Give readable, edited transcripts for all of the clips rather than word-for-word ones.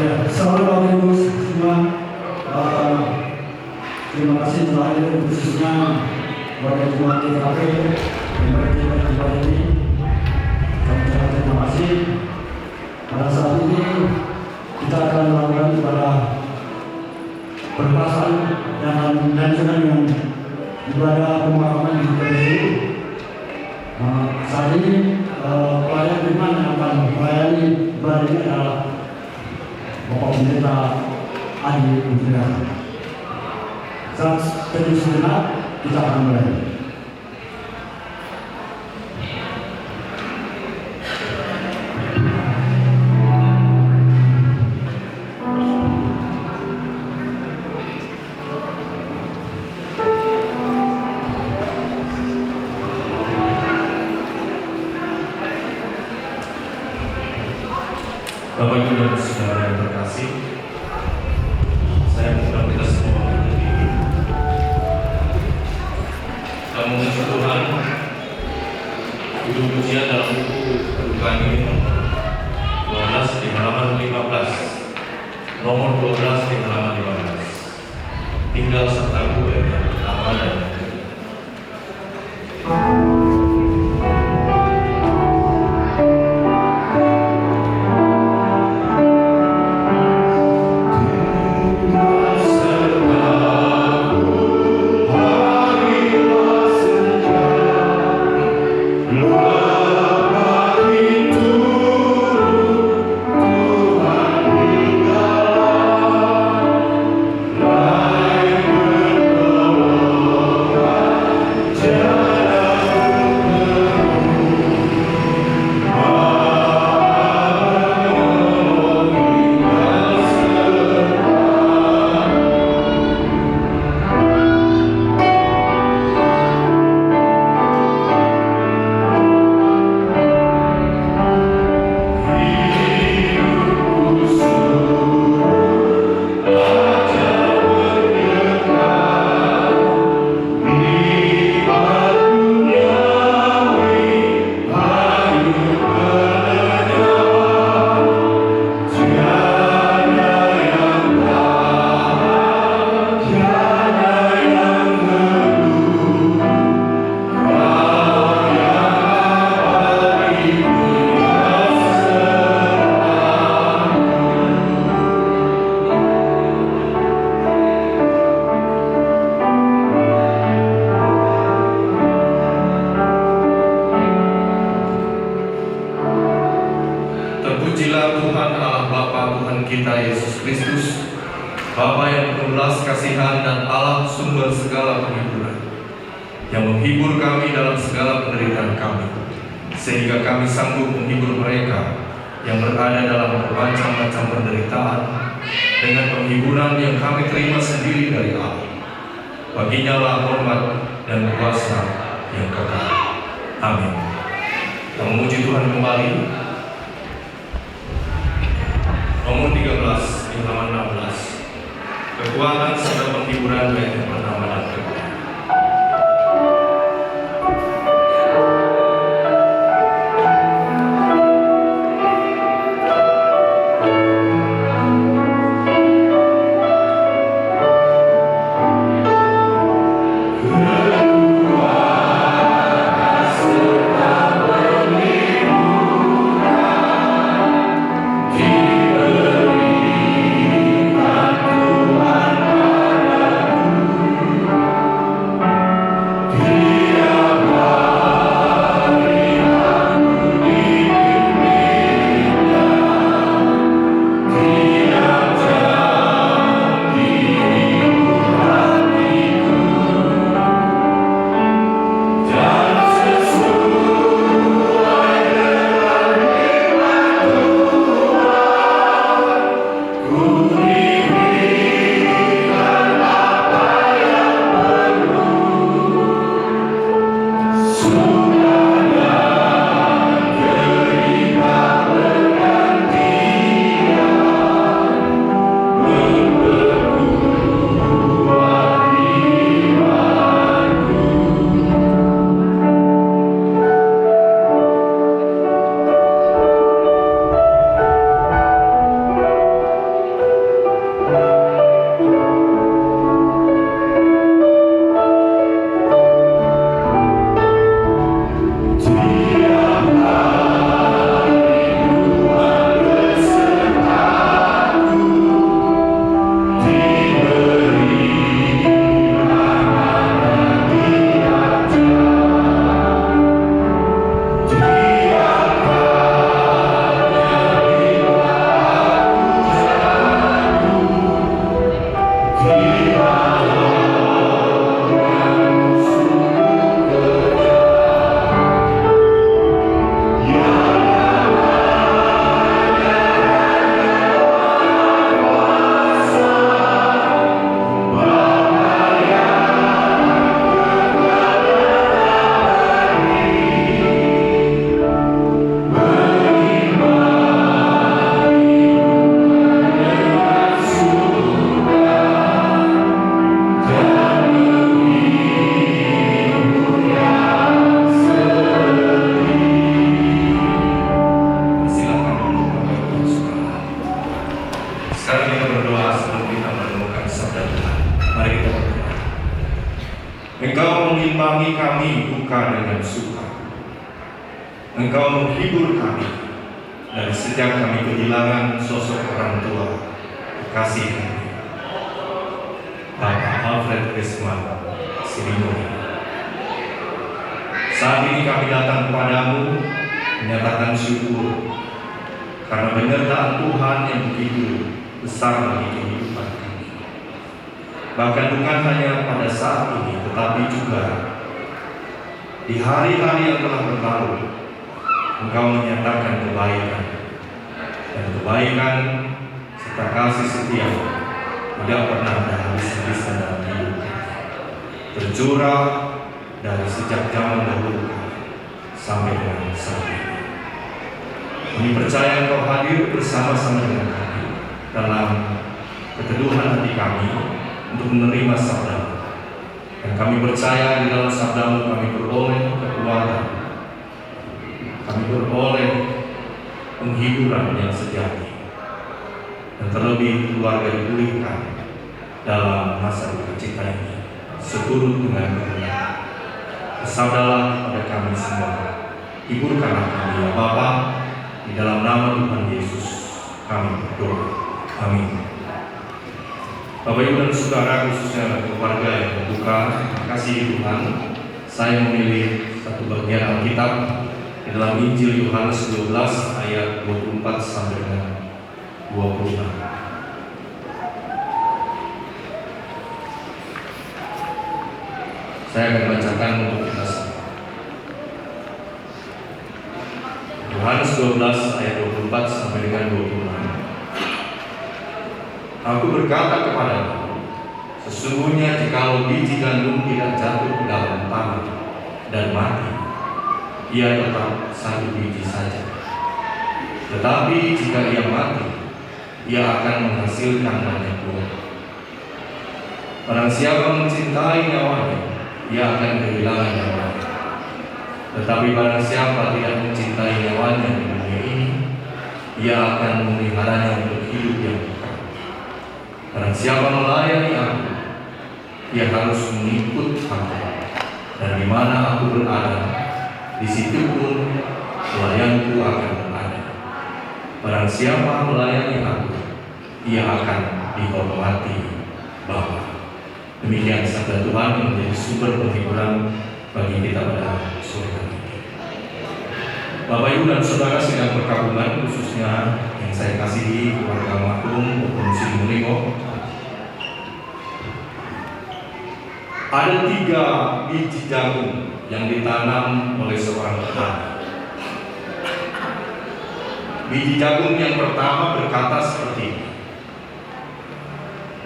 Ya, selamat Bapak Ibu semua. Terima kasih telah hadir, khususnya warga Jemaat TKP yang berada di tempat ini. Kami ucapkan terima kasih. Pada saat ini kita akan melakukan ibadah perpasang dan juga dengan ibadah pemakaman di PDI. Saat ini pelayan firman yang akan melayani ibadah ini adalah Bapak Pendeta Adi Udira. Saat penuh sejenak kita akan mulai. Bapak Ibu dan Saudara yang terkasih, saya mengundang kita semua berdiri dan memuji Tuhan. Judul pujian dalam buku Kedukaan ini nomor 12 di halaman 15, nomor 12 di halaman 15. Tinggal sertaku yang pertama dan yang kedua. Terpujilah Tuhan Allah Bapa Tuhan kita Yesus Kristus, Bapa yang penuh belas kasihan dan Allah sumber segala penghiburan, yang menghibur kami dalam segala penderitaan kami, sehingga kami sanggup menghibur mereka yang berada dalam bermacam-macam penderitaan dengan penghiburan yang kami terima sendiri dari Allah. Baginya lah hormat dan kuasa yang kekal. Amin. Kita memuji Tuhan kembali. Nomor 13 di halaman 16. Kekuatan serta penghiburan baik yang pertama dan kedua. Engkau mengimbangi kami duka dengan suka. Engkau menghibur kami dari sejak kami kehilangan sosok orang tua kasih kami, Bapak Alfred Risman Sirimoni. Saat ini kami datang kepadamu menyatakan syukur karena penyertaan Tuhan yang begitu besar bagi kehidupan kami. Bahkan bukan hanya pada saat ini, tetapi juga di hari-hari yang telah berlalu, Engkau menyatakan kebaikan, dan kebaikan serta kasih setia tidak pernah ada habis-habisan dalam hidup kami, tercurah dari sejak zaman dahulu sampai dengan saat ini. Kami percaya Engkau hadir bersama-sama dengan kami dalam keteduhan hati kami untuk menerima sabda-Mu. Dan kami percaya di dalam sabda-Mu kami beroleh kekuatan, kami beroleh penghiburan yang sejati, dan terlebih keluarga dipulihkan dalam masa duka cita ini seturut dengan kehendak. Bersabdalah pada kami semua, hiburkanlah kami ya Bapa, di dalam nama Tuhan Yesus kami berdoa. Amin. Bapak Ibu dan Saudara, khususnya keluarga yang berduka, kasih Tuhan, saya memilih satu bagian Alkitab di dalam Injil Yohanes 12 ayat 24 sampai dengan 26. Saya akan bacakan untuk kita semua. Yohanes 12 ayat 24 sampai dengan 26. Aku berkata kepadamu, sesungguhnya jikalau biji gandum tidak jatuh ke dalam tanah dan mati, ia tetap satu biji saja. Tetapi jika ia mati, ia akan menghasilkan banyak buah. Barang siapa mencintai nyawanya, ia akan kehilangan nyawanya. Tetapi barang siapa tidak mencintai nyawanya di dunia ini, ia akan memeliharanya untuk hidup yang kekal. Barang siapa melayani aku, ia harus mengikut aku, dan di mana aku berada, di situ pun pelayanku akan berada. Barang siapa melayani aku, ia akan dihormati Bapa. Demikian sabda Tuhan yang menjadi sumber penghiburan bagi kita pada sore hari ini. Bapak Ibu dan Saudara sedang berkabungan, khususnya yang saya kasihi keluarga almarhum Provinsi Mulimo. Ada 3 biji jagung yang ditanam oleh seorang petani. Biji jagung yang pertama berkata seperti ini,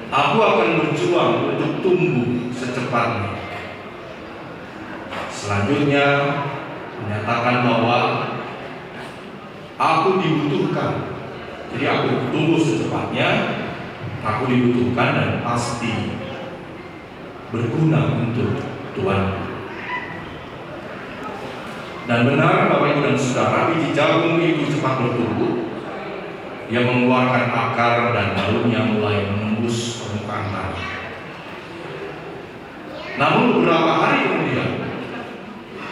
aku akan berjuang untuk tumbuh secepatnya. Selanjutnya menyatakan bahwa aku dibutuhkan. Jadi aku tumbuh secepatnya, aku dibutuhkan dan pasti berguna untuk Tuhan. Dan benar Bapak Ibu dan Saudara, biji jagung itu cepat bertumbuh. Ia mengeluarkan akar dan daunnya mulai menembus permukaan tanah. Namun beberapa hari kemudian,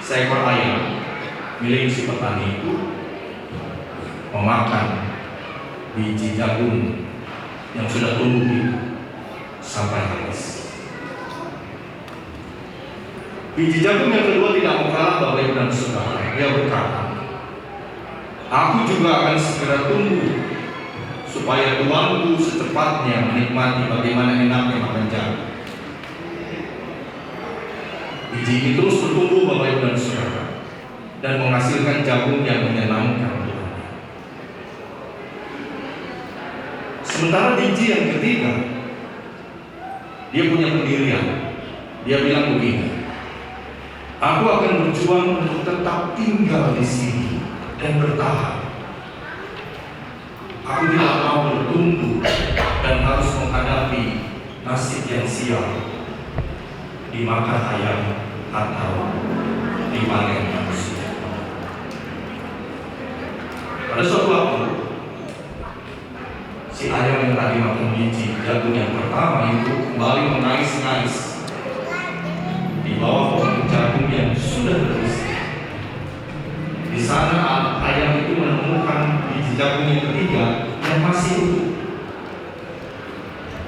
seekor ayam milik si petani itu memakan biji jagung yang sudah tumbuh itu sampai habis. Biji jagung yang kedua tidak mau kalah Bapak Ibu dan Saudara. Dia berkata, aku juga akan segera tumbuh supaya tuanku secepatnya menikmati bagaimana enaknya makan jagung. Biji ini terus bertumbuh Bapak Ibu dan Saudara dan menghasilkan jagung yang menyenangkan Tuhan. Sementara biji yang ketiga, dia punya pendirian. Dia bilang begini, aku akan berjuang untuk tetap tinggal di sini dan bertahan. Aku tidak mau bertumbuh dan harus menghadapi nasib yang sial, dimakan ayam atau dipanen manusia. Pada suatu waktu, si ayam yang tadi makan biji jagung yang pertama itu kembali mengais-ngais di di bawah pohon jagung yang sudah berisi. Di sana ayam itu menemukan biji jagung yang ketiga yang masih utuh.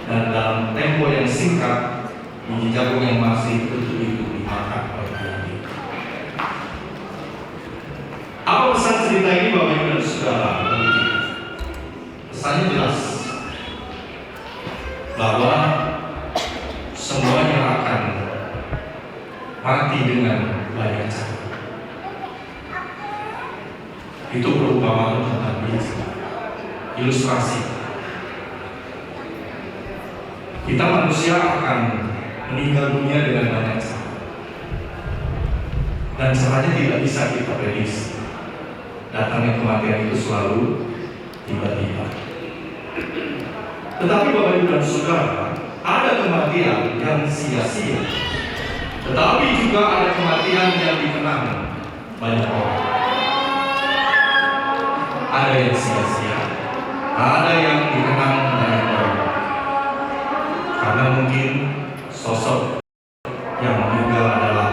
Dan dalam tempo yang singkat, biji jagung yang masih utuh itu dimakan oleh ayam itu. Apa pesan cerita ini Bapak Ibu dan Saudara? Pesannya jelas bahwa semuanya akan mati dengan banyak cara. Itu perumpamaan tentang biji, ilustrasi. Kita manusia akan meninggal dunia dengan banyak cara, dan caranya tidak bisa kita prediksi. Datangnya kematian itu selalu tiba-tiba. Tetapi Bapak Ibu dan Saudara, ada kematian yang sia-sia, tetapi juga ada kematian yang dikenang banyak orang. Ada yang sia-sia, ada yang dikenang banyak orang. Karena mungkin sosok yang meninggal adalah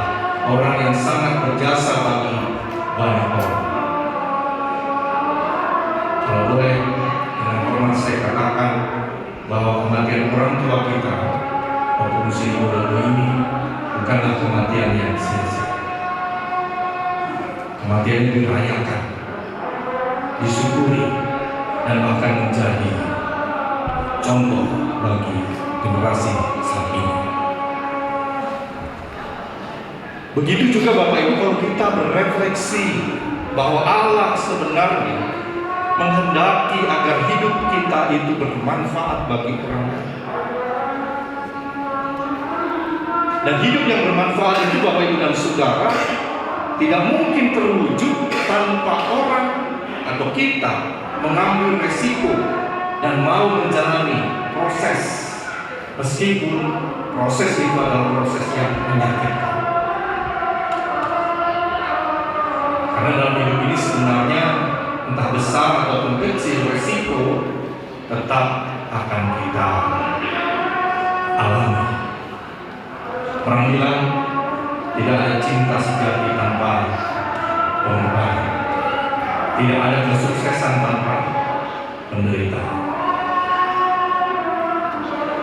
orang yang sangat berjasa bagi banyak orang. Kalau boleh dengan hormat saya katakan bahwa kematian orang tua kita waktu usia muda ini bukanlah kematian yang sia-sia. Kematian yang dirayakan, disyukuri, dan bahkan menjadi contoh bagi generasi saat ini. Begitu juga Bapak Ibu kalau kita berefleksi bahwa Allah sebenarnya menghendaki agar hidup kita itu bermanfaat bagi orang lain. Dan hidup yang bermanfaat itu Bapak Ibu dan Saudara tidak mungkin terwujud tanpa orang atau kita mengambil resiko dan mau menjalani proses, meskipun proses itu adalah proses yang menyakitkan. Karena dalam hidup ini sebenarnya entah besar ataupun kecil, resiko tetap akan kita alami. Orang bilang tidak ada cinta sejati tanpa pengorbanan, tidak ada kesuksesan tanpa penderitaan.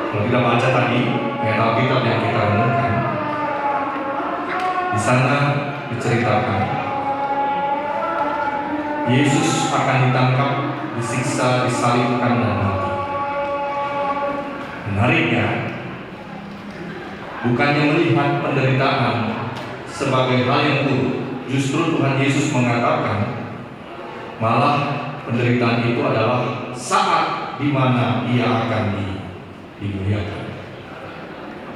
Kalau kita baca tadi ayat Alkitab yang kita renungkan, di sana diceritakan Yesus akan ditangkap, disiksa, disalibkan, dan mati. Menariknya, bukannya melihat penderitaan sebagai hal yang buruk, justru Tuhan Yesus mengatakan malah penderitaan itu adalah saat di mana Ia akan dimuliakan.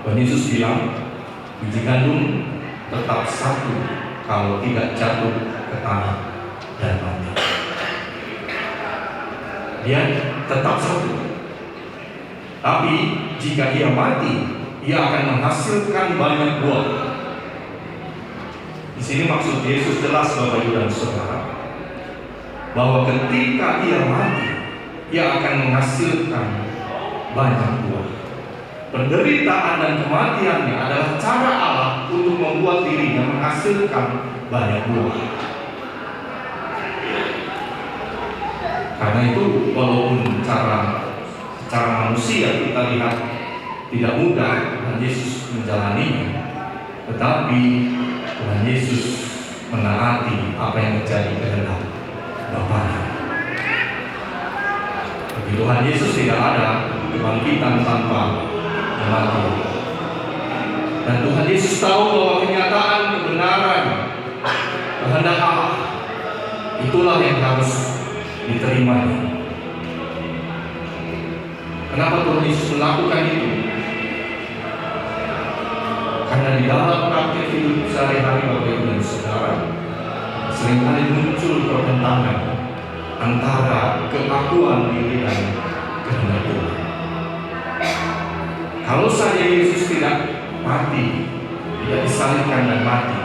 Tuhan Yesus bilang, biji gandum tetap satu kalau tidak jatuh ke tanah dan mati. Dia tetap satu. Tapi jika ia mati, ia akan menghasilkan banyak buah. Di sini maksud Yesus jelas Bapak Ibu dan Saudara, bahwa ketika ia mati, ia akan menghasilkan banyak buah. Penderitaan dan kematiannya adalah cara Allah untuk membuat dirinya menghasilkan banyak buah. Karena itu walaupun secara manusia kita lihat tidak mudah Tuhan Yesus menjalaninya, tetapi Tuhan Yesus menaati apa yang menjadi kehendak Bapa-Nya. Bagi Tuhan Yesus tidak ada kebangkitan tanpa kematian. Dan Tuhan Yesus tahu bahwa kenyataan kebenaran kehendak Allah itulah yang harus diterimanya. Kenapa Tuhan Yesus melakukan itu? Karena di dalam praktik hidup sehari-hari Bapak Ibu dan Saudara, seringkali muncul pertentangan antara keakuan diri dan kehendak Tuhan. Kalau saja Yesus tidak mati, tidak disalibkan dan mati,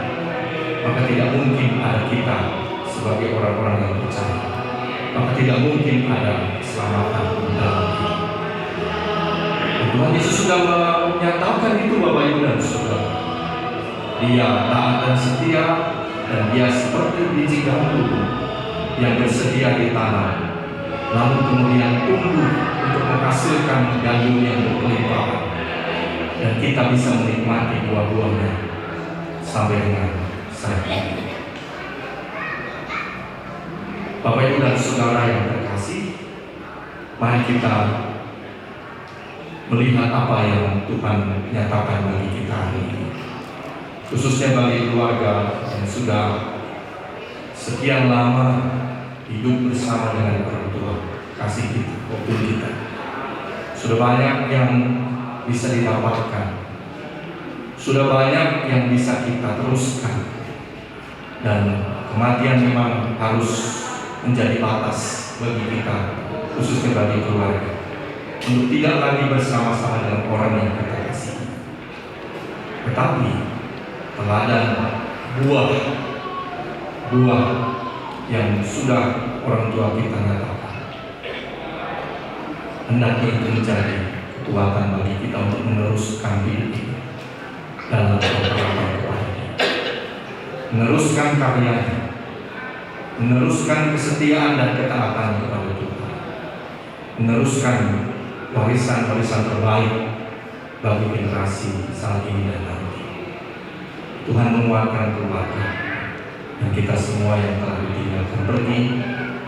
maka tidak mungkin ada kita sebagai orang-orang yang percaya. Maka tidak mungkin ada keselamatan dalam hidup. Tuhan Yesus sudah menyatakan itu Bapak Ibu dan Saudara. Dia taat dan setia, dan dia seperti biji gandum yang bersedia ditanam, lalu kemudian tumbuh untuk menghasilkan gandum yang berkelimpahan, dan kita bisa menikmati buah-buahnya sampai dengan saat ini. Bapak Ibu dan Saudara yang terkasih, mari kita melihat apa yang Tuhan nyatakan bagi kita hari ini, khususnya bagi keluarga yang sudah sekian lama hidup bersama dengan orang tua kasih kita, waktu kita. Sudah banyak yang bisa didapatkan, sudah banyak yang bisa kita teruskan, dan kematian memang harus menjadi batas bagi kita, khususnya bagi keluarga, untuk tidak lagi bersama-sama dengan orang yang kita kasih. Tetapi teladan buah yang sudah orang tua kita nyatakan, hendaknya itu menjadi kekuatan bagi kita untuk meneruskan hidup ini dalam pengharapan kepadanya, meneruskan karyanya, meneruskan kesetiaan dan ketaatan kepada Tuhan, meneruskan warisan-warisan terbaik bagi generasi saat ini dan nanti. Tuhan menguatkan keluarga dan kita semua yang telah ditinggalkan pergi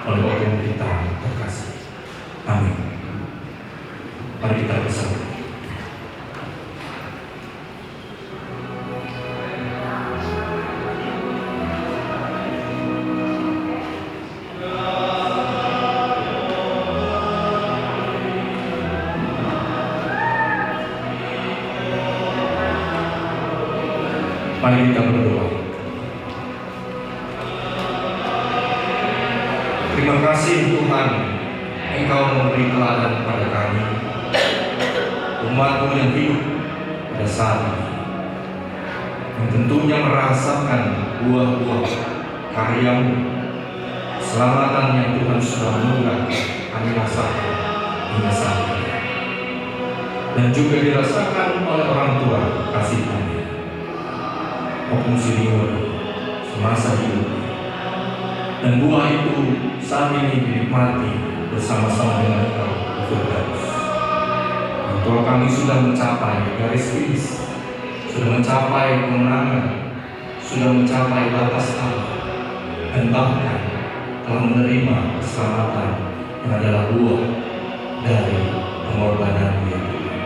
oleh orang kita terkasih. Amin. Mari kita bersama. Mari kita berdoa. Terima kasih Tuhan, Engkau memberi teladan kepada kami, umat-Mu yang hidup pada saat ini, yang tentunya merasakan buah-buah karya-Mu, keselamatan yang Tuhan sudah murah kami rasakan hingga saat ini, dan juga dirasakan oleh orang tua kasih kami maupun senior semasa hidupnya. Dan buah itu saat ini dinikmati bersama-sama dengan Engkau di Firdaus. Kalau kami sudah mencapai garis finish, sudah mencapai kemenangan, sudah mencapai batas Allah, dan bahkan telah menerima keselamatan yang adalah buah dari pengorbanan yang Tuhan.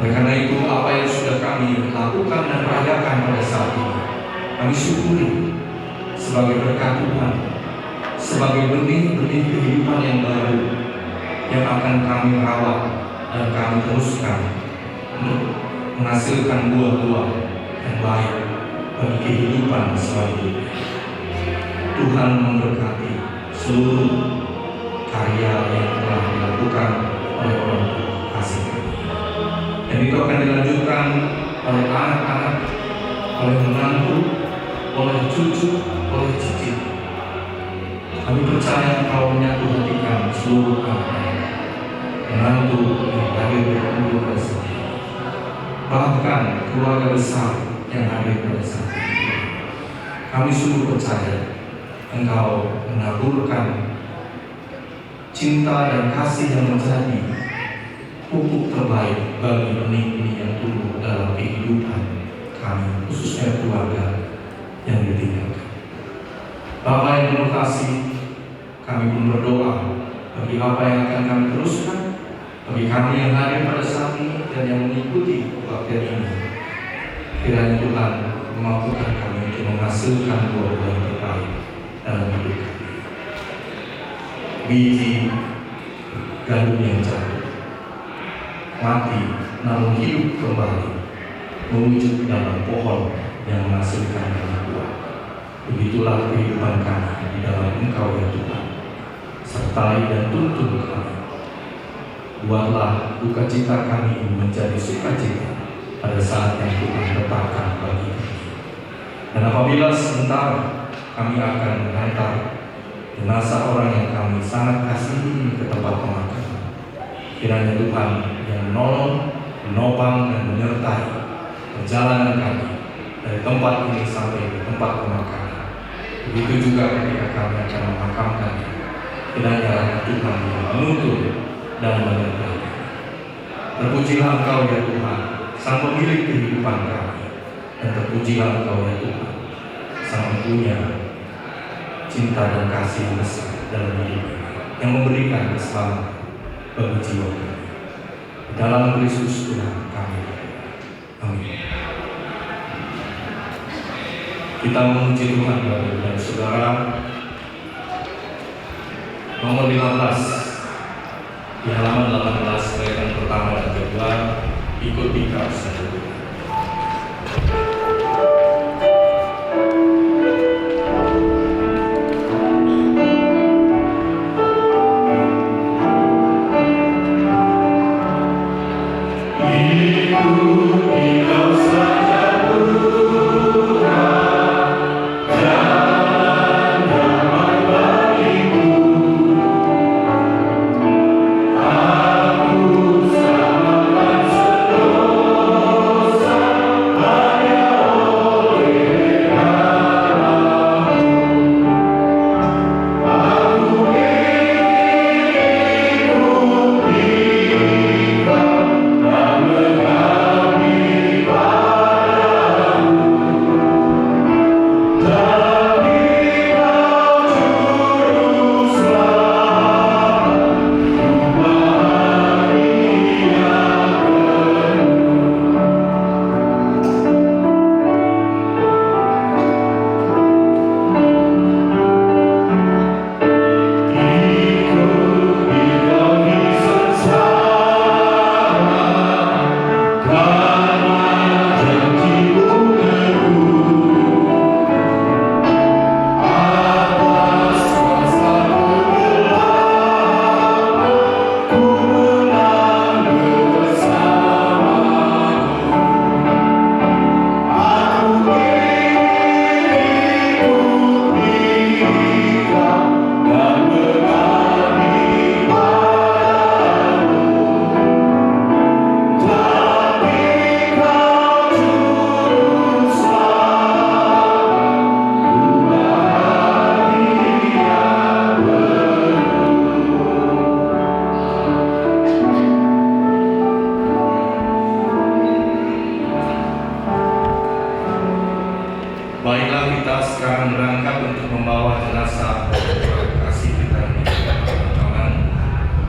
Oleh karena itu, apa yang sudah kami lakukan dan rayakan pada saat ini, kami syukuri sebagai berkat Tuhan, sebagai benih-benih kehidupan yang baru yang akan kami rawat dan kami teruskan untuk menghasilkan buah-buah yang baik bagi kehidupan selanjutnya. Tuhan memberkati seluruh karya yang telah dilakukan oleh orang kasih kami, dan itu akan dilanjutkan oleh anak-anak, oleh menantu, oleh cucu, oleh cicit. Kami percaya Engkau menyatukan seluruh anak, menantu yang hadir berkumpul pada saat ini, bahkan keluarga besar yang hadir pada saat ini. Kami sungguh percaya Engkau menaburkan cinta dan kasih yang menjadi pupuk terbaik bagi benih-benih yang tumbuh dalam kehidupan kami, khususnya keluarga yang ditinggalkan. Bapa yang penuh kasih, kami pun berdoa bagi apa yang akan kami teruskan, bagi kami yang hadir pada saat ini dan yang mengikuti kebaktian ini. Kiranya Tuhan memampukan kami untuk menghasilkan buah-buah yang terbaik dalam hidup kami. Biji gandum yang jatuh, mati namun hidup kembali, mewujud dalam pohon yang menghasilkan banyak buah. Begitulah kehidupan kami di dalam Engkau ya Tuhan. Sertai dan tuntun kami. Buatlah duka cita kami menjadi sukacita pada saat yang Tuhan tetapkan bagi kami. Dan apabila sebentar kami akan mengantar jenazah orang yang kami sangat kasihi ke tempat pemakaman, kiranya Tuhan yang menolong, menopang dan menyertai perjalanan kami dari tempat ini sampai ke tempat pemakaman. Begitu juga ketika kami akan memakamkannya, kiranya rahmat Tuhan yang menuntun dan menyertai. Terpujilah Engkau ya Tuhan, Sang Pemilik kehidupan kami, dan terpujilah Engkau ya Tuhan, Sang Punya cinta dan kasih besar dalam hidup kami, yang memberikan keselamatan bagi jiwa kami. Dalam Kristus Tuhan kami. Amin. Kita memuji Tuhan Bapak dan Saudara. Nomor 15 di halaman 18 bagian pertama dan kedua, ikut dikau saja. Baiklah, kita sekarang berangkat untuk membawa jenazah kasih kita ini ke pemakaman.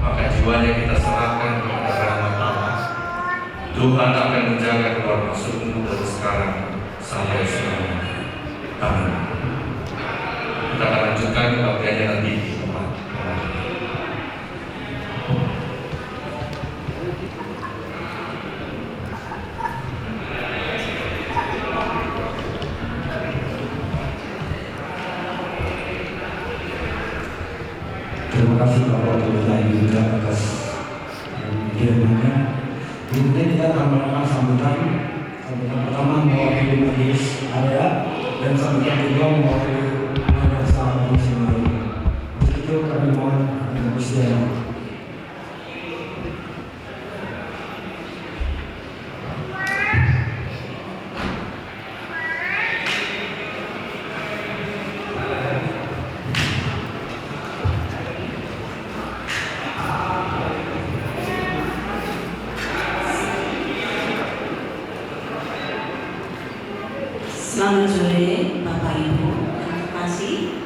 Maka jiwanya kita serahkan kepada rahmat Allah. Tuhan akan menjaga keluar masukmu dari sekarang sampai selamanya. Amin. Kita akan lanjutkan kebaktiannya nanti di tempat pemakaman. Terima kasih Bapak Gubernur juga atas kirimannya. Kemudian kita akan melakukan sambutan pertama mewakili majelis area dan sambutan kedua mewakili madrasah Al-Muslimin. Untuk itu kami mohon untuk bersedia. Selamat sore Bapak Ibu yang terkasih.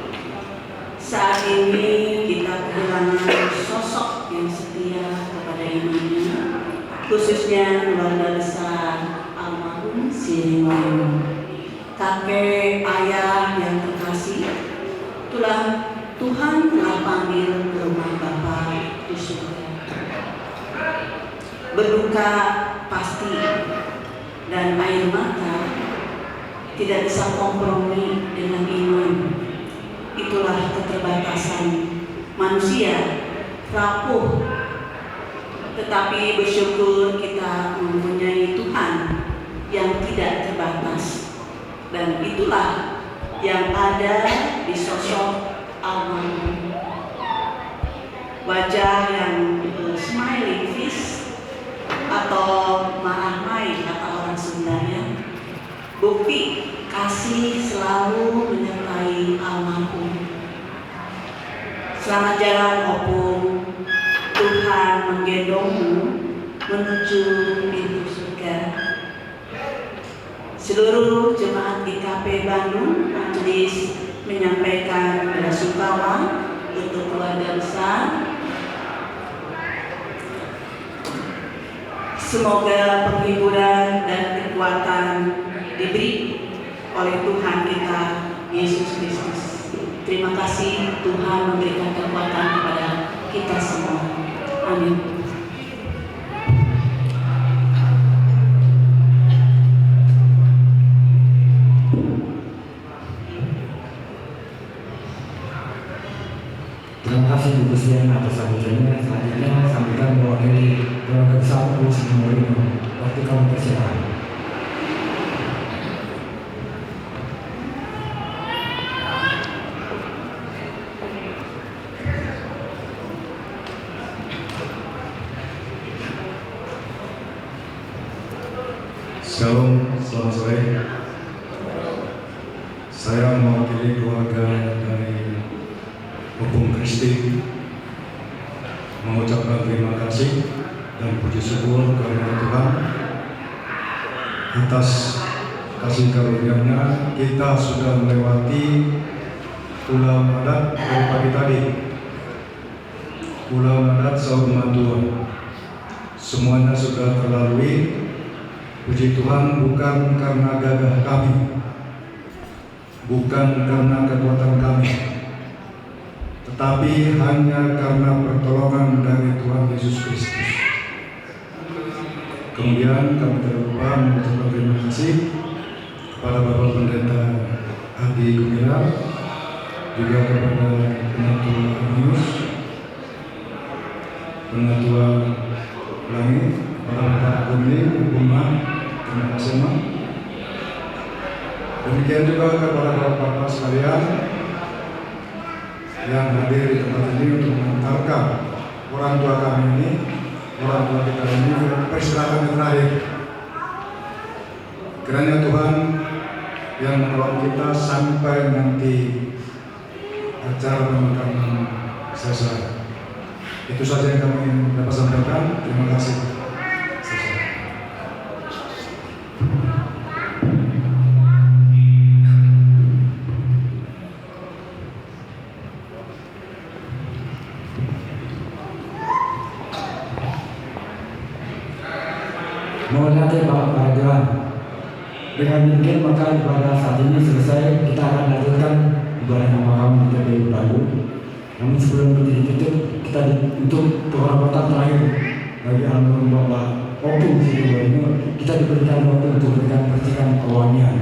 Saat ini kita kehilangan sosok yang setia kepada imannya, khususnya keluarga besar almarhum Siriwayu, kakek ayah yang terkasih. Tuhan telah panggil ke rumah Bapa di surga. Berduka pasti dan air mata tidak bisa kompromi dengan iman. Itulah keterbatasan manusia, rapuh. Tetapi bersyukur kita mempunyai Tuhan yang tidak terbatas. Dan itulah yang ada di sosok almarhum. Wajah yang smiling face atau marah main kata orang Sunda ya. bukti kasih selalu menyertai almarhum. Selamat jalan opung, Tuhan menggendongmu menuju pintu surga. Seluruh jemaat IKP Bandung majelis menyampaikan belasungkawa untuk keluarga besar. Semoga penghiburan dan kekuatan diberi oleh Tuhan kita Yesus Kristus. Terima kasih, Tuhan memberikan kekuatan kepada kita semua. Amin. Terima kasih Bu Presiden atas sambutannya. Selanjutnya sampaikan mewakili keluarga besar Bu Sri Mulyani. Waktu kami persilakan. Shalom, selamat sore. Saya mewakili keluarga dari Opung Kristi mengucapkan terima kasih dan puji syukur kepada Tuhan atas kasih karunia-Nya. Kita sudah melewati bulan adat dari pagi tadi, bulan adat Saud Matua. Semuanya sudah terlalui. Puji Tuhan, bukan karena gagah kami, bukan karena kekuatan kami, tetapi hanya karena pertolongan dari Tuhan Yesus Kristus. Kemudian kami tidak lupa mengucapkan terima kasih kepada Bapak Pendeta Adi Gumilar, juga kepada Penatua Anius, Penatua Langit, para Bapak Gumil, Buma. Terima kasih, Mak. Demikian juga kepada Bapak-Bapak sekalian yang hadir di tempat ini untuk mengantarkan orang tua kami ini, orang tua kita ini ke peristirahatan yang terakhir. Kiranya Tuhan yang menolong kita sampai nanti acara pemakaman selesai. Itu saja yang kami dapat sampaikan. Terima kasih. Mohon hati Bapak Kehadiran. Dengan demikian maka pada saat ini selesai, kita akan lanjutkan ibadah pemakaman kita di Bandung. Namun sebelum kita ditutup, kita untuk penghormatan terakhir bagi almarhum Bapak Opung Sri Mulyani, kita diberikan waktu untuk memberikan percikan kewangian.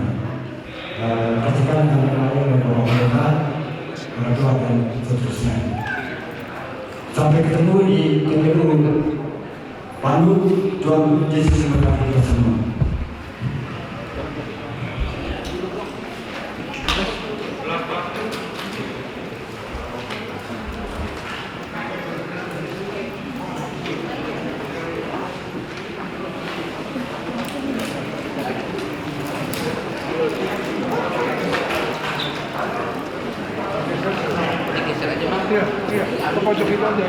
Percikan antara lain oleh Bapak Pendeta, orang tua dan seterusnya. Sampai ketemu di TPU Bandung. Tuhan Yesus memberkati kita semua. Aku pojok itu aja.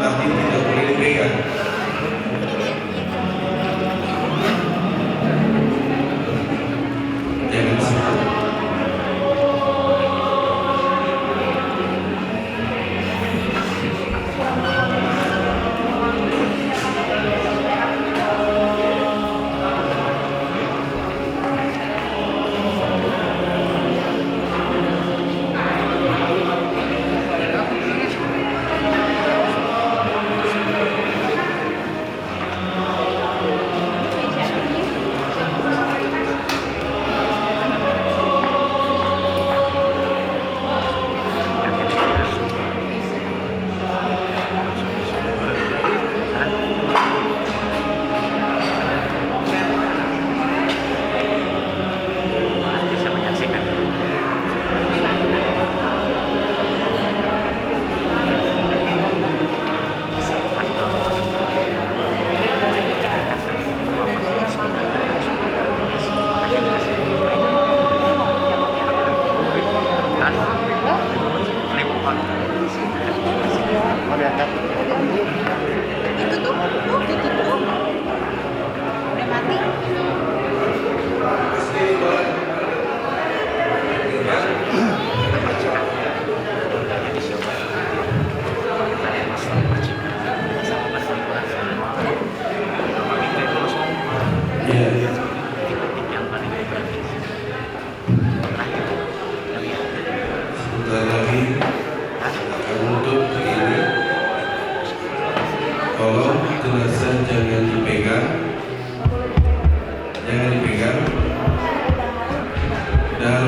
tapi tidak boleh dipegang. Jangan sentuh. Itu tuh, udah mati. Ya. Sebentar lagi akan menutup ini. Tolong jenazah jangan dipegang, jangan dipegang. Dan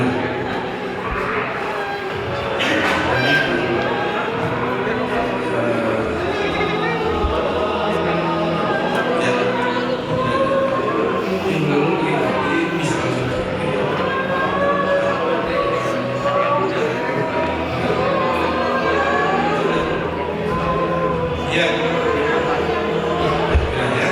ya,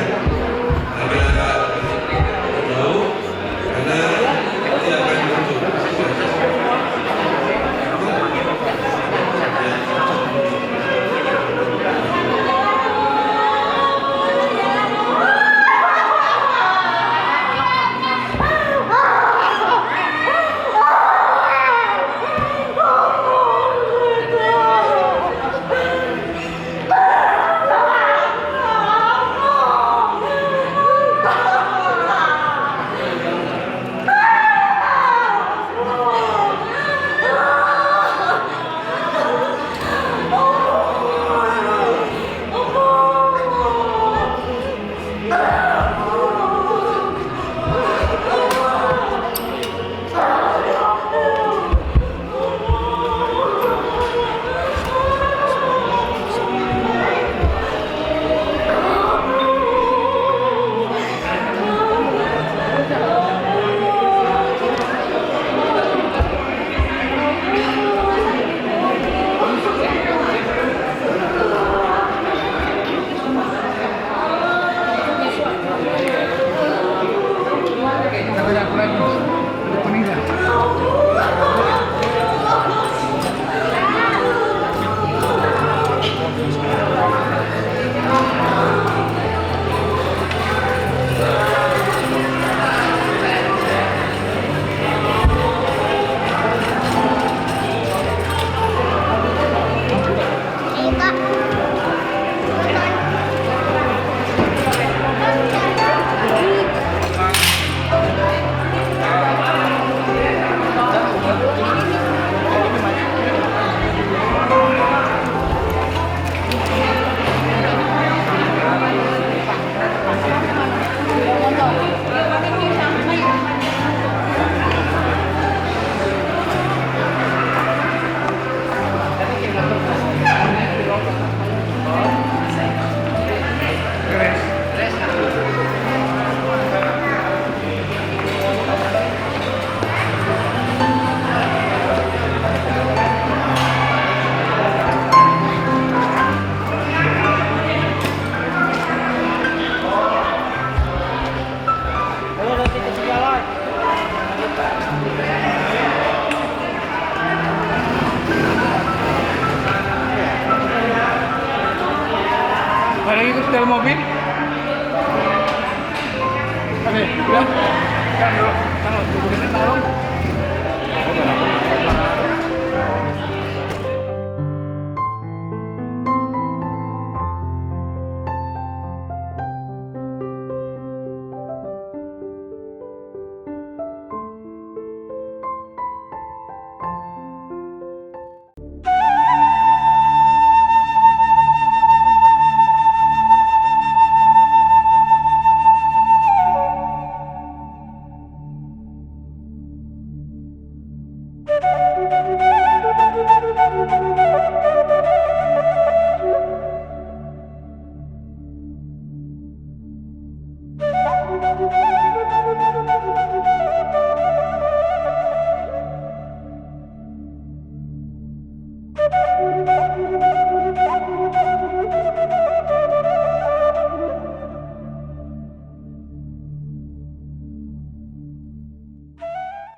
ke mobil. Oke, ya. Kan dulu, begini tolong.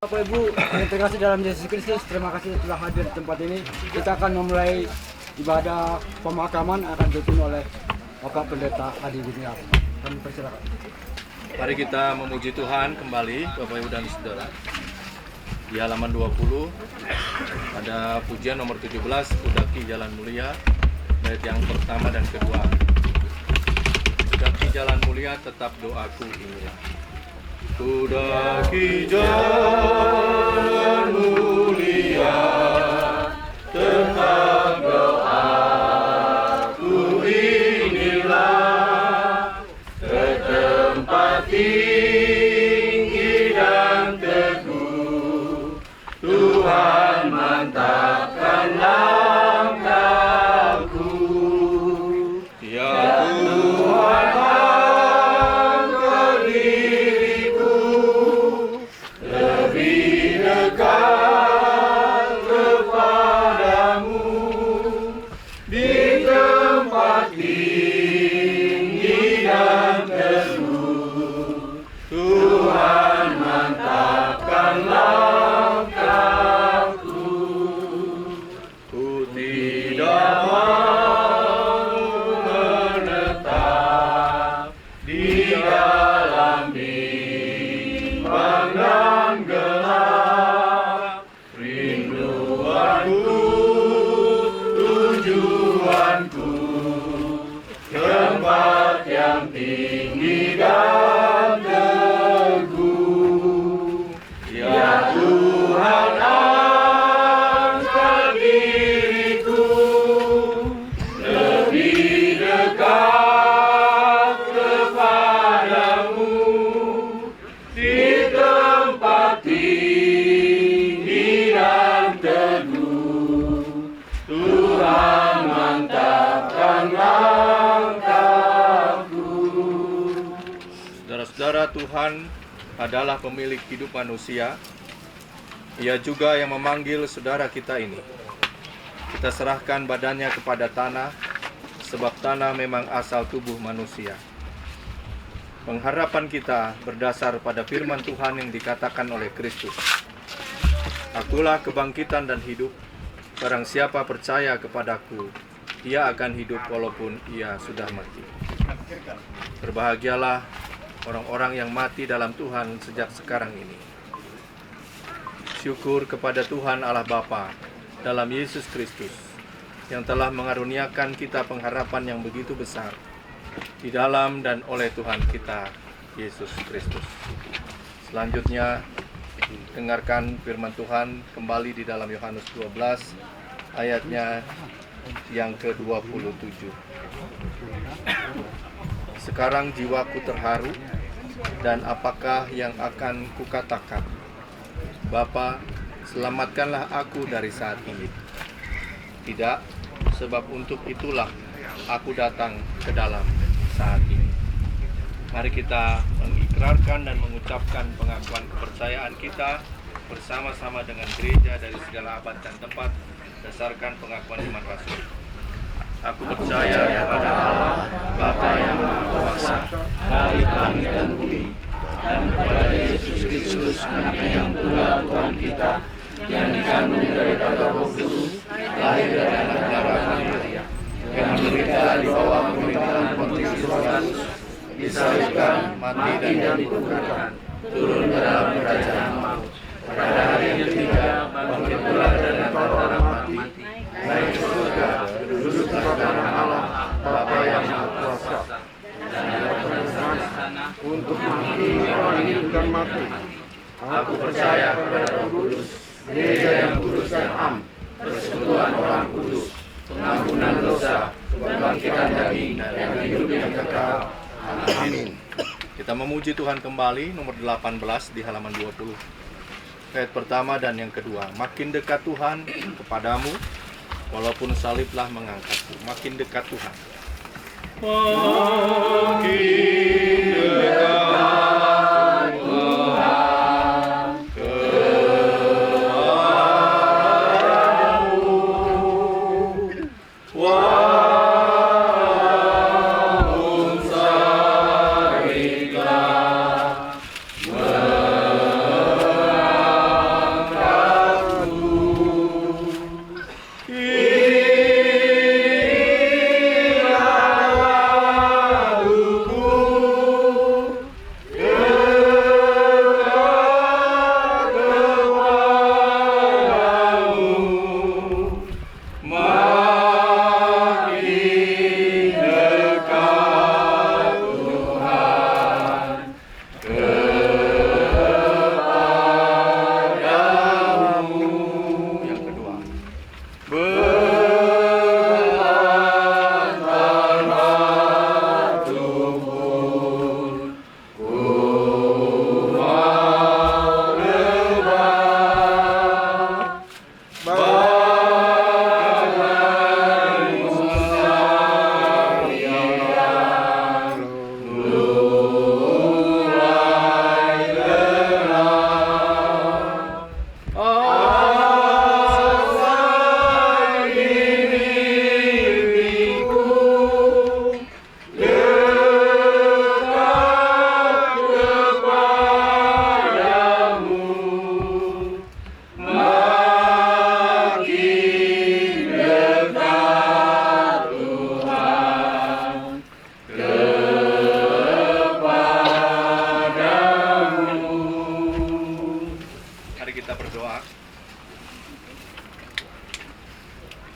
Bapak Ibu yang terkasih dalam Yesus Kristus, terima kasih telah hadir di tempat ini. Kita akan memulai ibadah pemakaman akan dipimpin oleh Bapak Pendeta Adi Winiar. Kami persilakan. Mari kita memuji Tuhan kembali, Bapak Ibu dan Saudara. Di halaman 20 ada pujian nomor 17, Kudaki Jalan Mulia, bait yang pertama dan kedua. Kudaki jalan mulia, tetap doaku inilah. Kudaki jalan mulia, tetap doaku inilah, ke tempat tinggi dan teguh, Tuhan mantapkan langkahku. Ya Tuhan, angkat diriku lebih dekat kepadamu, di tempat tinggi dan teguh, Tuhan mantapkan langkahku. Ku tidak mau menetap di dalam bimbang dan gelap. Rinduanku, tujuanku, tempat yang tinggi dan teguh. Ya Tuhan, angkat diriku lebih dekat kepadamu, di tempat tinggi dan teguh, Tuhan mantapkan langkahku. Saudara-saudara, Tuhan adalah pemilik hidup manusia. Ia juga yang memanggil saudara kita ini. Kita serahkan badannya kepada tanah, sebab tanah memang asal tubuh manusia. Pengharapan kita berdasar pada firman Tuhan yang dikatakan oleh Kristus. Akulah kebangkitan dan hidup. Barang siapa percaya kepadaku, ia akan hidup walaupun ia sudah mati. Berbahagialah orang-orang yang mati dalam Tuhan sejak sekarang ini. Syukur kepada Tuhan Allah Bapa dalam Yesus Kristus, yang telah mengaruniakan kita pengharapan yang begitu besar di dalam dan oleh Tuhan kita Yesus Kristus. Selanjutnya, dengarkan firman Tuhan kembali di dalam Yohanes 12 ayatnya yang ke-27. Sekarang jiwaku terharu, dan apakah yang akan kukatakan? Bapa, selamatkanlah aku dari saat ini. Tidak, sebab untuk itulah aku datang ke dalam saat ini. Mari kita mengikrarkan dan mengucapkan pengakuan kepercayaan kita bersama-sama dengan gereja dari segala abad dan tempat, berdasarkan pengakuan iman Rasul. Aku percaya kepada Allah, Bapa yang Maha Kuasa, dari langit dan bumi, dan kepada Yesus Kristus, Anaknya yang tunggal Tuhan kita, yang dikandung daripada Roh Kudus, lahir dari anak darah Maria, yang menderita di bawah pemerintahan Pontius Pilatus, disalibkan, mati dan dikuburkan, turun ke dalam kerajaan maut. Pada hari yang ketiga, bangkit pula dari antara orang mati, naik ke surga, duduk di kanan Allah, Bapa yang Maha Kuasa. Untuk menghakimi orang hidup dan mati. Aku percaya kepada Roh Kudus, gereja yang kudus dan am, persekutuan orang kudus, pengampunan dosa, kebangkitan daging, dan hidup yang kekal. Amin. Kita memuji Tuhan kembali, nomor 18 di halaman 20. Ayat pertama dan yang kedua. Makin dekat Tuhan kepadamu, walaupun saliblah mengangkatku. Makin dekat Tuhan. Makin dekat Tuhan kepadamu, walaupun saliblah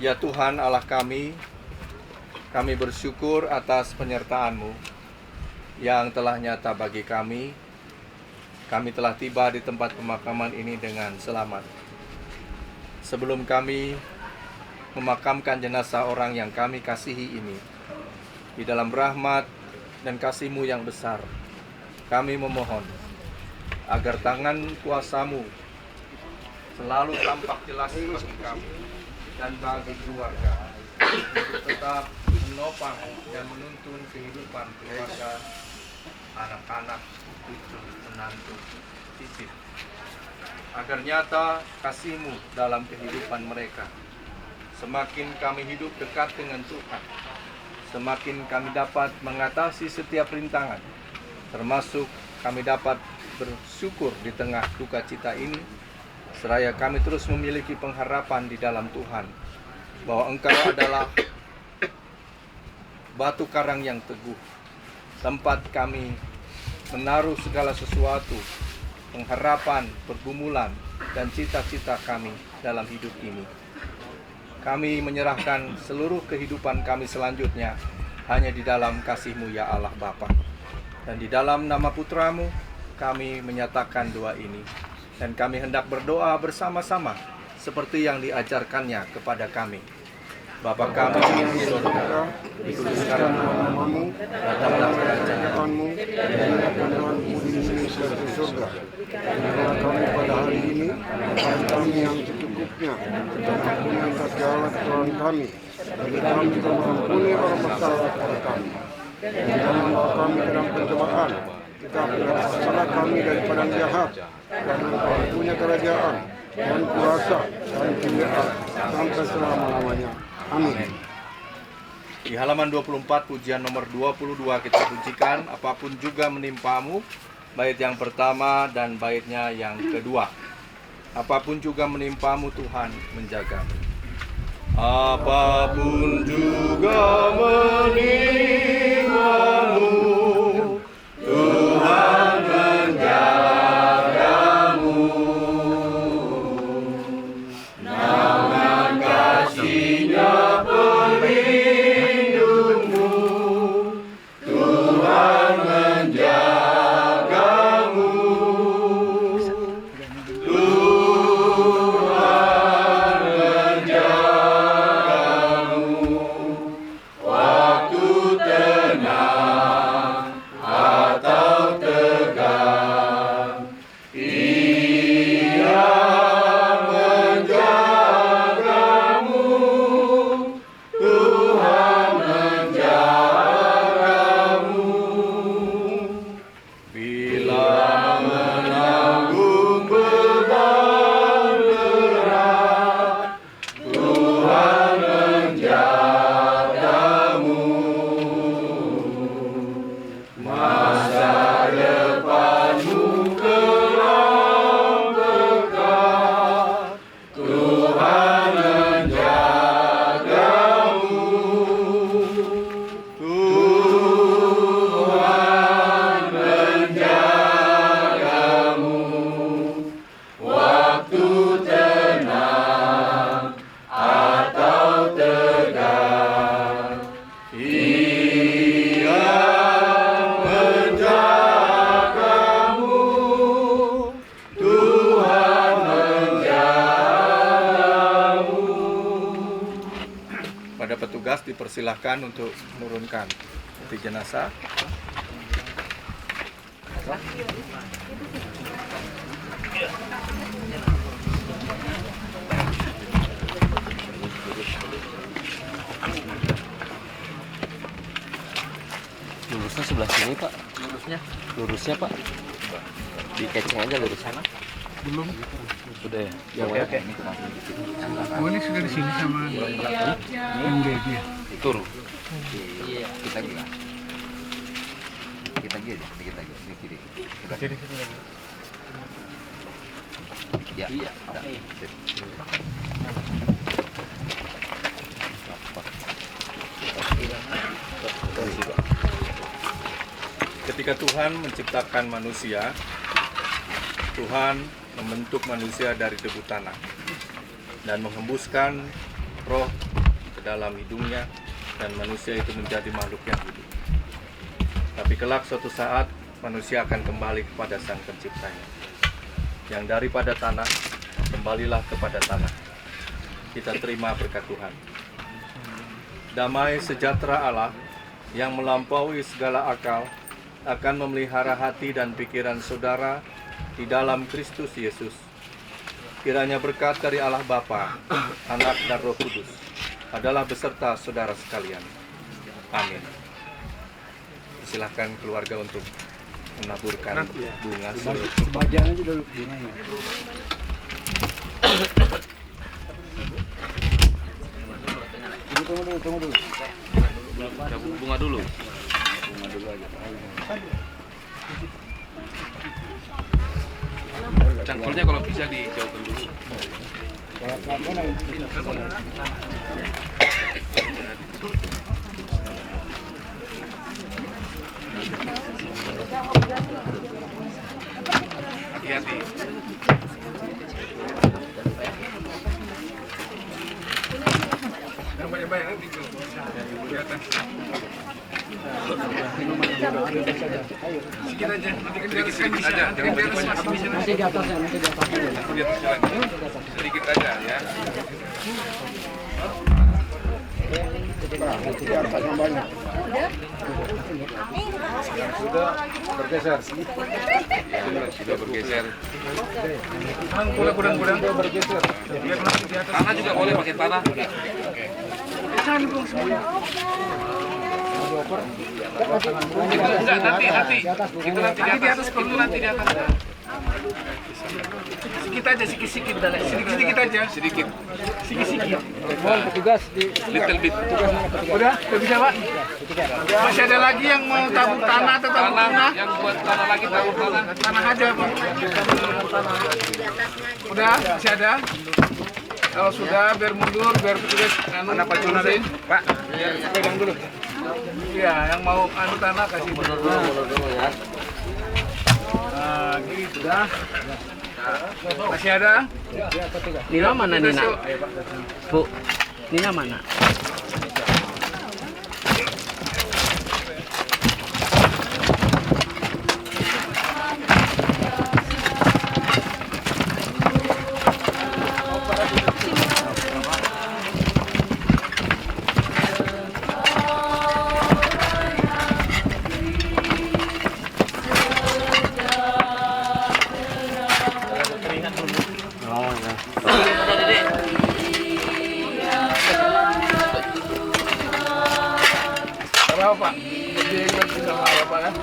Ya Tuhan Allah kami bersyukur atas penyertaan-Mu yang telah nyata bagi kami. Kami telah tiba di tempat pemakaman ini dengan selamat. Sebelum kami memakamkan jenazah orang yang kami kasihi ini, di dalam rahmat dan kasih-Mu yang besar, kami memohon agar tangan kuasa-Mu selalu tampak jelas bagi kami dan bagi keluarga, untuk tetap menopang dan menuntun kehidupan keluarga, anak-anak, cucu, menantu, cicit, agar nyata kasih-Mu dalam kehidupan mereka. Semakin kami hidup dekat dengan Tuhan, semakin kami dapat mengatasi setiap rintangan, termasuk kami dapat bersyukur di tengah duka cita ini, seraya kami terus memiliki pengharapan di dalam Tuhan, bahwa Engkau adalah batu karang yang teguh, tempat kami menaruh segala sesuatu, pengharapan, pergumulan, dan cita-cita kami dalam hidup ini. Kami menyerahkan seluruh kehidupan kami selanjutnya hanya di dalam kasih-Mu ya Allah Bapa. Dan di dalam nama Putra-Mu kami menyatakan doa ini. Dan kami hendak berdoa bersama-sama seperti yang diajarkannya kepada kami. Bapa kami yang di surga, dikuduskanlah namamu, datanglah kerajaan-Mu, dimuliakanlah-Mu di sini seperti surga. Berikanlah kami pada hari ini makan kami yang secukupnya, dan ampuni atas segala kesalahan kami, bagi kami juga mengampuni orang bersalah kepada kami. Dan jangan bawa kami ke dalam pencobaan, tetapi bebaskanlah kami daripada yang jahat, karena Engkau punya kerajaan dan kuasa dan kemuliaan sampai selama-lamanya. Amin. Di halaman 24 pujian nomor 22 kita pujikan apapun juga menimpamu, bait yang pertama dan baitnya yang kedua. Apapun juga menimpamu, Tuhan menjagamu. Apapun juga menimpamu, Pada petugas dipersilahkan untuk menurunkan peti jenazah. Lurusnya sebelah sini Pak. Lurusnya Pak. Dikeceng aja lurus sana. Belum. Udah ya. Oke. Oh ini sudah di sini sama yang dia. Turun. Kita gila. Kita gila, dikit lagi, di kiri. Kita kiri. Ya. Iya. Ketika Tuhan menciptakan manusia, Tuhan membentuk manusia dari debu tanah dan menghembuskan roh ke dalam hidungnya, dan manusia itu menjadi makhluk yang hidup. Tapi kelak suatu saat manusia akan kembali kepada Sang Penciptanya. Yang daripada tanah, kembalilah kepada tanah. Kita terima berkat Tuhan. Damai sejahtera Allah yang melampaui segala akal akan memelihara hati dan pikiran saudara di dalam Kristus Yesus. Kiranya berkat dari Allah Bapa, Anak dan Roh Kudus adalah beserta saudara sekalian. Amin. Silakan keluarga untuk menaburkan bunga. Sebagian aja dulu bunganya. Tunggu dulu. Bunga dulu. Bunga dulu aja. Cangkulnya kalau bisa dijauhkan dulu. Hati-hati. Yang banyak-banyak nanti di atas. Sedikit aja, nanti kan di atas kan bisa. Jangan banyak-banyak. Masih di atasnya, masih di atasnya. Di atas jalan. Sedikit aja ya. Sudah bergeser. Sudah bergeser. Kurang Bergeser. biar nanti di atas. Tanah juga boleh pakai tanah. Jangan buang semua. Enggak, nanti. Itu nanti di atas. Itu nanti di atas. Sedikit aja, sedikit aja. Sedikit. Mohon petugas di Little bit. Udah bisa Pak? Masih ada lagi yang mau tabung tanah atau tabung tanah? Yang buat tanah lagi tabung tanah. Tanah aja Pak. Udah, masih ada? Kalau sudah, biar mundur, biar petugas urusin. Pak, pegang dulu. Iya, yang mau tanah kasih mundur dulu ya. Nah, gitu dah. Masih ada? Nina mana Nina? Bu, Nina mana? Apa Pak? Jadi ingat kita apa kan?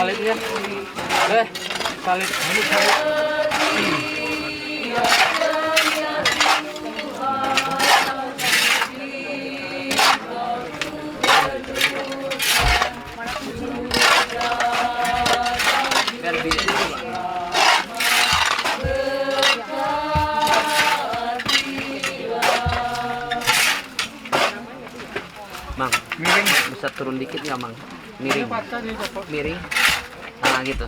salibnya. Salib. Ini salib. Mang, miring bisa turun dikit nggak, Mang? Miring. Miring. Nah, gitu.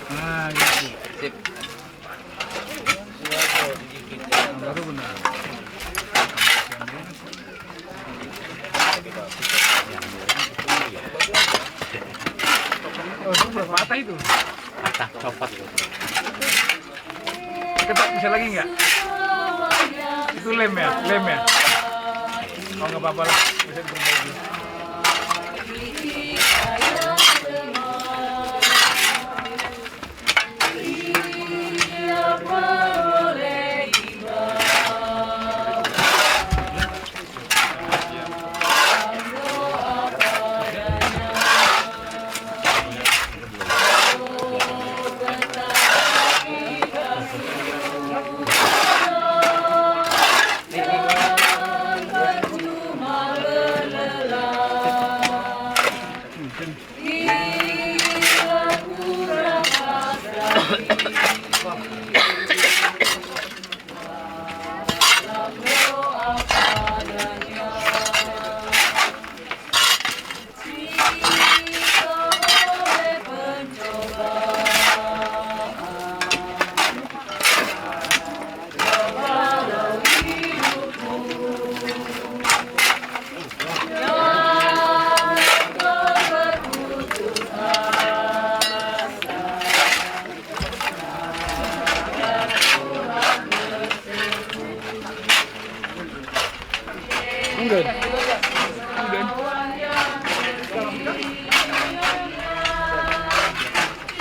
Nah, gitu. Sip. Baru benar. Oh, itu berapa patah itu? Patah, copot. Cepat, bisa lagi nggak? Itu lem ya? Lem ya? Oh, nggak apa-apa lah. Bisa diperbaiki.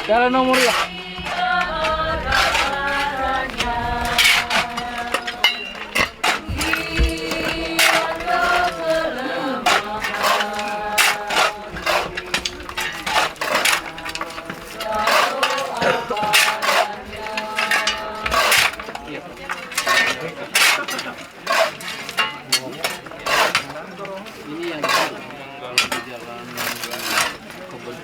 Jalan nomor ya. Ini yang kalau di jalan kebun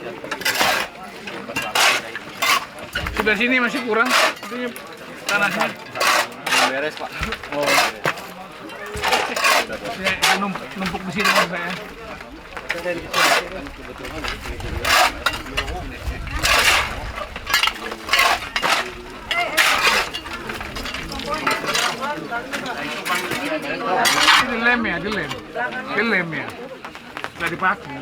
Sebelah sini masih kurang. Ini tanahnya. Beres, Pak. Oh. Saya numpuk di sini kan saya. Ini lem ya, dilem ya. Sudah dipakai.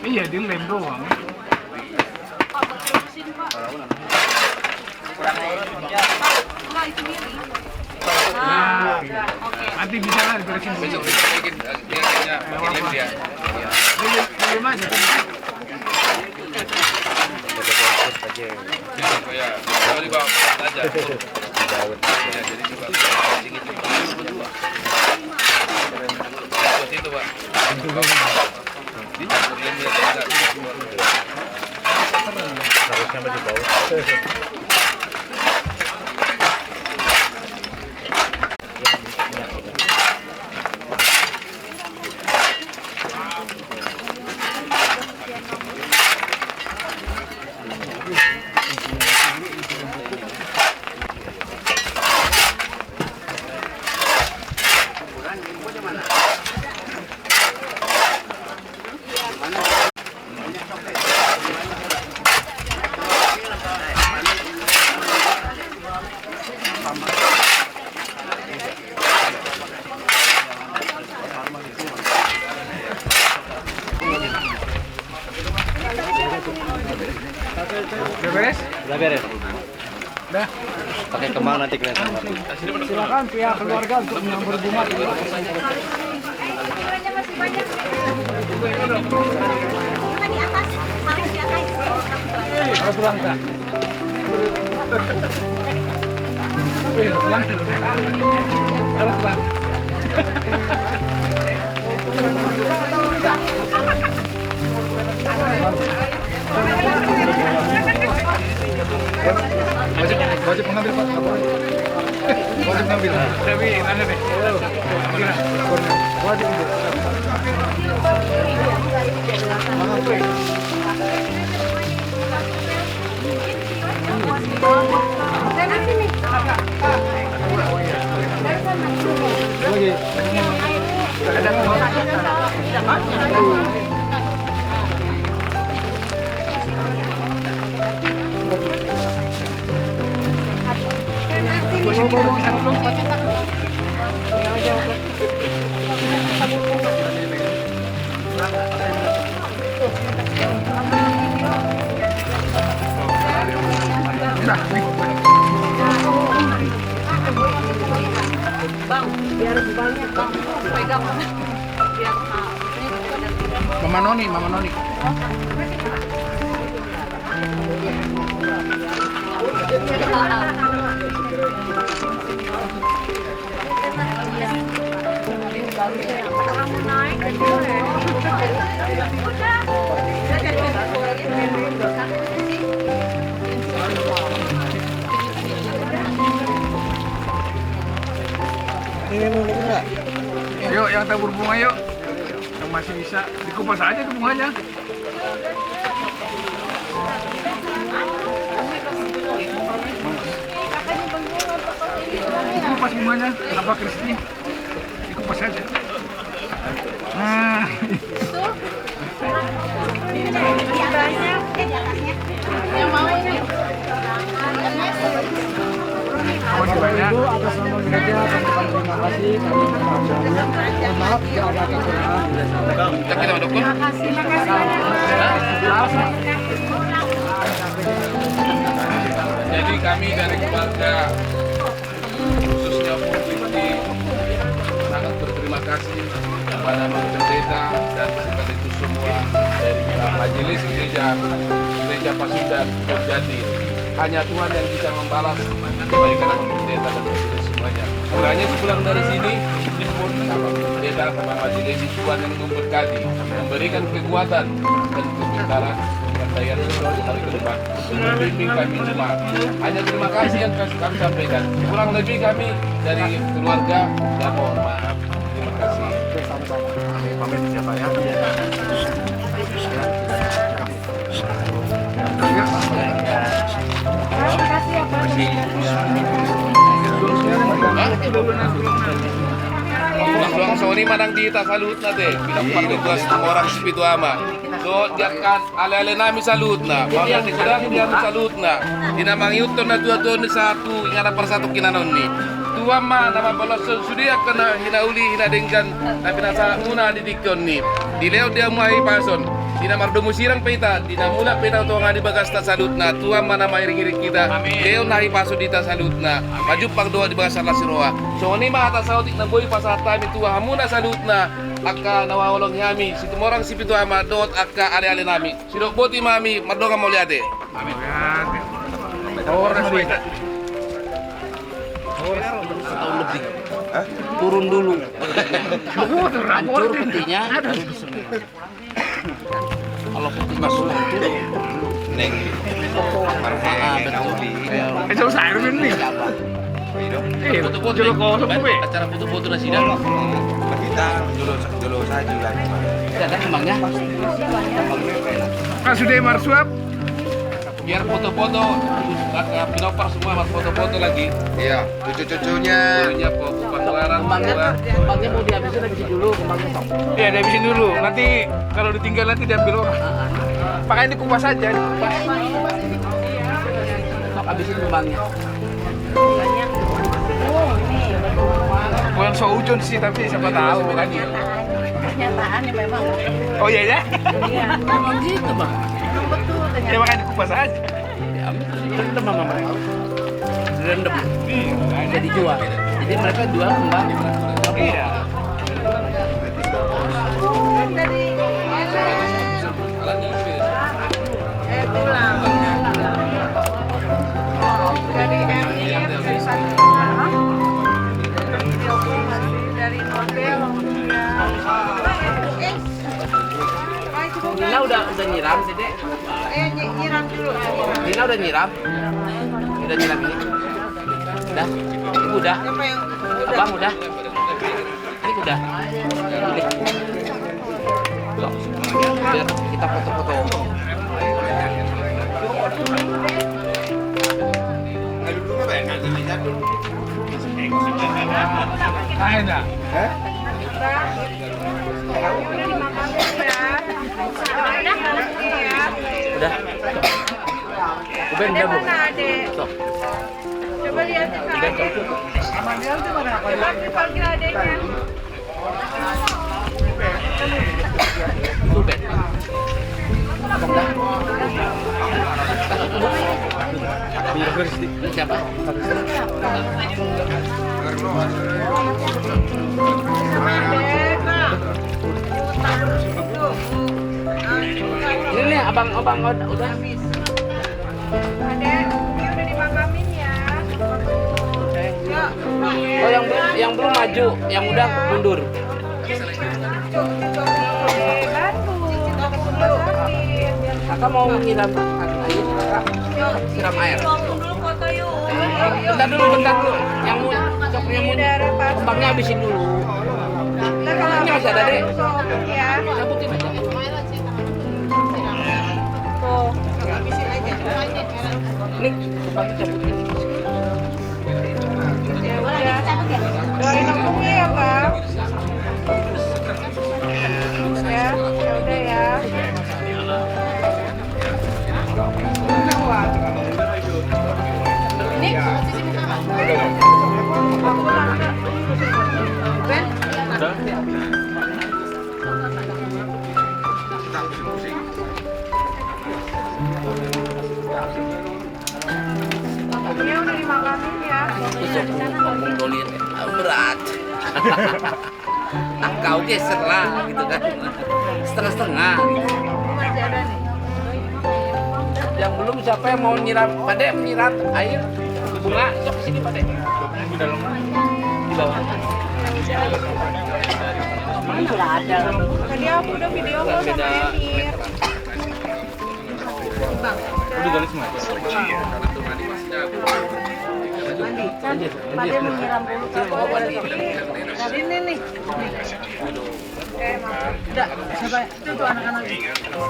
Iya, dilem doang. Nah, nanti bisa lah diberesin dulu. Lem dia. Lem aja. Kalau dibawa aja. Jadi coba itu, Pak. Dicampur lemnya harusnya masih bau. Udah beres? Udah beres. Udah. Pakai kembang nanti kelihatan. Silakan pihak keluarga untuk menyambut bunga. Harus pulang tak? Harus pulang. ambil. Tapi mana deh? Bang, biar banyak bang, pegang. Mama Noni. Kamu naik ke sini. Yuk, yang tabur bunga yuk. Yang masih bisa dikupas aja tuh bunganya. Dikupas bunganya, kenapa Kristi? Dikupas aja. Nah. Yang mau ini. Ibu atas nama gereja kami terima kasih, kami mengucapkan maaf jika ada kekurangan. Terima kasih. Jadi kami dari keluarga khususnya Bu Kristi sangat berterima kasih kepada Bapak Pendeta dan sekaligus semua dari majelis gereja Pasundan Jati. Hanya Tuhan yang bisa membalas kebaikan Bapak Pendeta dan majelis semuanya. Kiranya sepulang dari sini, pun Bapak Pendeta dan majelis Tuhan yang memberkati, memberikan kekuatan dan kepintaran daya sesuatu hari ke depan membimbing kami semua. Hanya terima kasih yang kami sampaikan. Kurang lebih kami dari keluarga dan mohon maaf. Terima kasih. Pamit siapa ya? Pulang Sony manang dita salut na te. Pinapatugas ng orang Espiritu Ama. So, diyan kan ale-ale nami salut na. Mamaya ni kailangan diyan salut na. Dinamangiyuton na dua-dua ni satu, ingana para satu kinanon ni. Tua ma nama balas sudia kena hinauli hinadengkan tapi nasa una didikon ni. Dileo dia mai pason. Dina mardomu sirang peta, dina mula peta untuk ngadi bagas ta salutna, tua mana mairing-iring kita, deo nahi paso dita salutna, maju pang doa di bagas la siroa. So ni ma ata sautik na boy pasata mi tua hamuna salutna, akka nawawolong yami, situ morang si pitu ama dot akka ale-ale nami. Sidok boti mami mardoga mau liate. Amin. Orang peta. Setahun lebih. Turun dulu. Hancur putihnya. Kalau putih masuk itu neng betul. Saya ini. Foto-foto acara foto-foto nasi dan Kita dulu saja lagi. tidak ada kembangnya. Kan sudah marsuap. Biar foto-foto Pinopar semua mas foto-foto lagi. Iya, cucu-cucunya. Punya Pangwaran. Kembangnya mau dihabisin habisi dulu kembangnya. Iya, dihabisin dulu. Nanti kalau ditinggal nanti diambil orang. Pakai dikupas aja. Habisin kembangnya. Bukan so ujun sih, tapi siapa tahu kan. Kenyataan ya memang. Oh iya ya? Iya. Memang gitu bang. Memang betul Ya ternyata. makanya dikupas aja. Direndam sama mereka. Direndam. Bisa dijual. Jadi mereka jual kembang. Iya. Pulang. Dari dari model. Dina udah nyiram sih dek. Nyiram dulu. Dina udah nyiram. Udah nyiram ini. Udah. Ibu udah. Siapa yang Abang udah. Ini udah. Ini. Sok. Biar kita foto-foto. Ada. Udah. Uben udah bu. Sok. Coba lihat adek. Coba panggil adeknya. Uben. Abang dah. Siapa? Ini nih abang udah habis. Adek, ini udah dimakamin ya. Oh yang belum maju, yang udah mundur. Kakak mau nyiram air, kakak siram air. Foto yuk. Bentar dulu. Yang mau kembangnya habisin dulu. Ini masih ada deh. Ya. Cabutin aja. Tuh, habisin aja. Ini kembangnya cabutin. Ya udah. Doain aku ya, Bang. Ya udah ya. Ini udah dimakamin ya. Ngomongin berat. Kau geser lah gitu kan. Setengah-setengah gitu. Yang belum siapa yang mau nyiram? Pade menyiram air bunga sok sini Pade. Di dalam. Di bawah. Sudah ada. Tadi aku udah video kok sama Emir. Udah garis semua. Mandi, kan? Pada menyiram dulu Tadi ini nih. Udah, siapa? Itu anak-anak.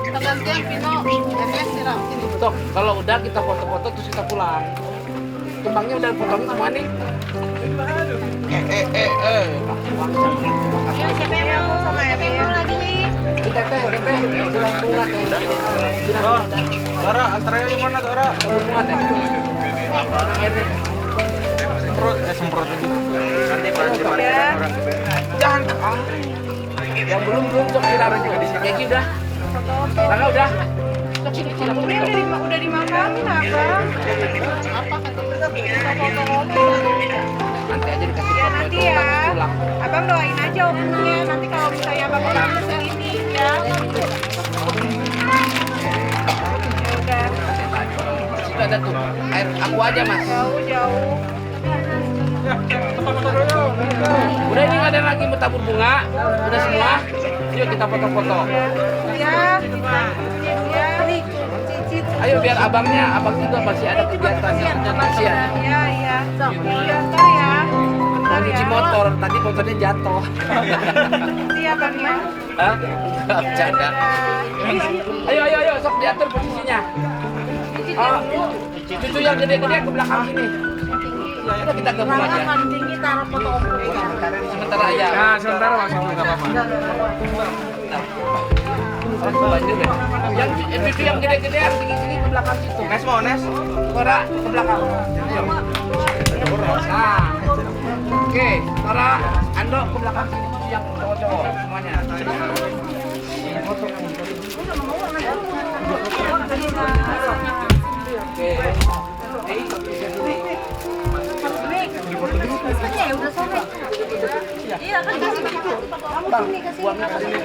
Kita gantian Vino, MS siram sini. Sok, kalau udah kita foto-foto terus kita pulang. Kembangnya udah potong semua nih. Ya, siapa yang mau sama Emir lagi nih? Kita teh siram bunga teh. Dora, antaranya di mana, Dora? Bunga teh. Airnya. Semprot aja. Ya. Jangan. Yang belum sok siram juga di sini. Kayaknya udah. Kakak udah. Sok sini siram. Ini udah dimakamin Abang. Apa foto-foto? Nanti aja dikasih Ya foto nanti itu ya. pas pulang. Abang doain aja omnya. Nanti kalau misalnya Abang udah kesini ya. Ya udah. Situ ada tuh air aku aja mas. Jauh. Udah ini nggak ada lagi mau tabur bunga. Udah semua. Yuk kita foto-foto. Ya. Ya. Cicit. Ayo biar abang juga masih ada kegiatan yang kasihan. Iya. Ya, ntar ya. Mau nyuci motor, tadi motornya jatuh. Iya Bang ya. Hah? Nggak bercanda. Ayo, sok diatur posisinya. Oh, cucu yang gede-gede ke belakang sini. Udah kita gabung aja. Tinggi taruh foto Sementara ya. Nah, sementara masuk nggak apa-apa. Banjir ya. Yang MVP yang gede-gede yang tinggi-tinggi ke belakang situ. Nes mau, Nes? Tora ke belakang. Nah. Oke, Tora, Ando ke belakang sini yang cowok-cowok semuanya. Oke. Ya udah sore. Iya kan kasih Bang, buangnya ke sini.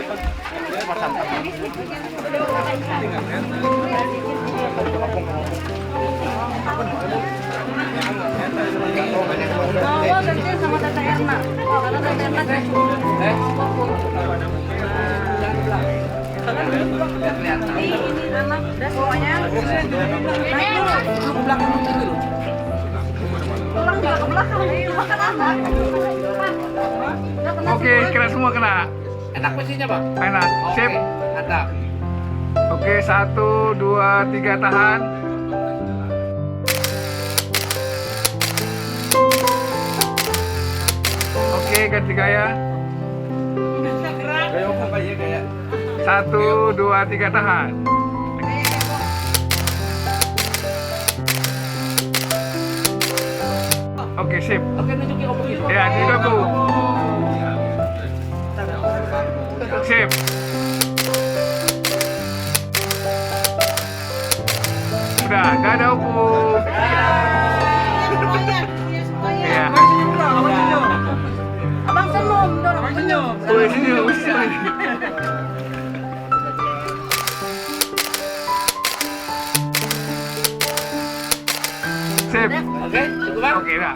bawa gantian sama Tante Erna. Karena Tante Erna ini anak udah semuanya. Belakang dulu. Pulang juga ke belakang. Makan anak. Oke, kena semua kena. Enak posisinya, Bang? Enak. Sip. Mantap. Oke, 1, 2, 3 tahan. Oke, ganti gaya. 1, 2, 3 tahan. Oke, sip. Oke, nunjukin om begitu. Ya, tidak Bu. Sip. Udah, gak ada opung. Ya. Abang senyum, dorong senyum. Senyum. Sip. Oke, cukup, Bang? Oke, dah.